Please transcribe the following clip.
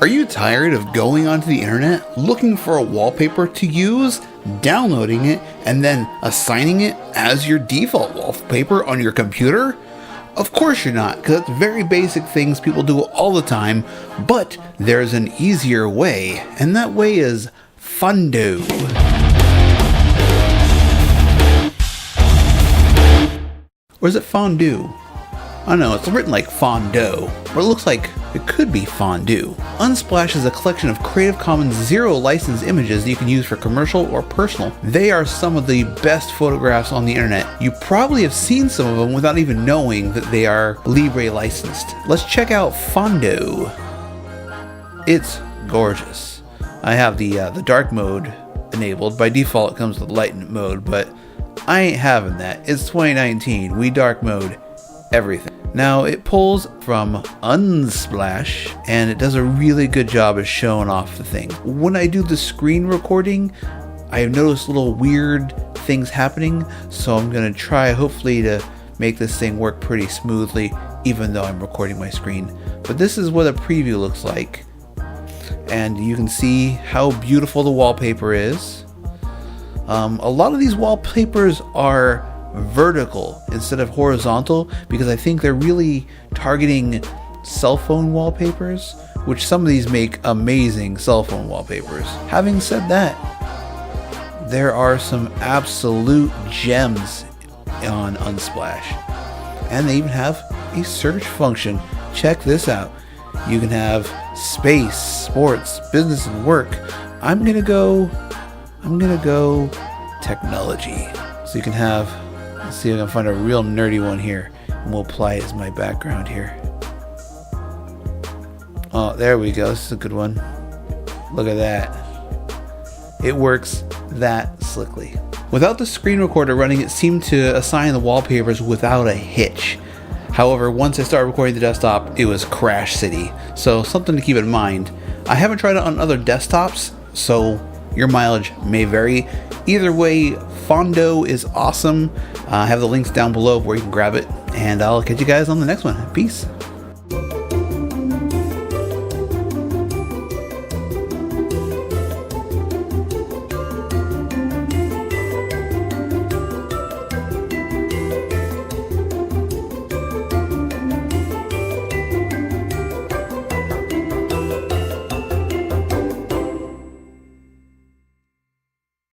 Are you tired of going onto the internet looking for a wallpaper to use, downloading it, and then assigning it as your default wallpaper on your computer? Of course you're not, because that's very basic things people do all the time, but there's an easier way, and that way is Fondo. Or is it fondue? I don't know, it's written like Fondo, but it looks like it could be fondue. Unsplash is a collection of Creative Commons Zero license images that you can use for commercial or personal. They are some of the best photographs on the internet. You probably have seen some of them without even knowing that they are Libre licensed. Let's check out Fondo. It's gorgeous. I have the dark mode enabled. By default it comes with light mode, but I ain't having that. It's 2019. We dark mode everything. Now it pulls from Unsplash and it does a really good job of showing off the thing. When I do the screen recording, I have noticed little weird things happening, so I'm going to try hopefully to make this thing work pretty smoothly even though I'm recording my screen. But this is what a preview looks like, and you can see how beautiful the wallpaper is. A lot of these wallpapers are vertical instead of horizontal because I think they're really targeting cell phone wallpapers, which some of these make amazing cell phone wallpapers. Having said that, there are some absolute gems on Unsplash, and they even have a search function. Check this out. You can have space, sports, business, and work. I'm gonna go technology. So you can have, let's see if I can find a real nerdy one here, and we'll apply it as my background here. Oh, there we go. This is a good one. Look at that. It works that slickly. Without the screen recorder running, it seemed to assign the wallpapers without a hitch. However, once I started recording the desktop, it was Crash City. So something to keep in mind. I haven't tried it on other desktops, so your mileage may vary. Either way, Fondo is awesome. I have the links down below where you can grab it, and I'll catch you guys on the next one. Peace.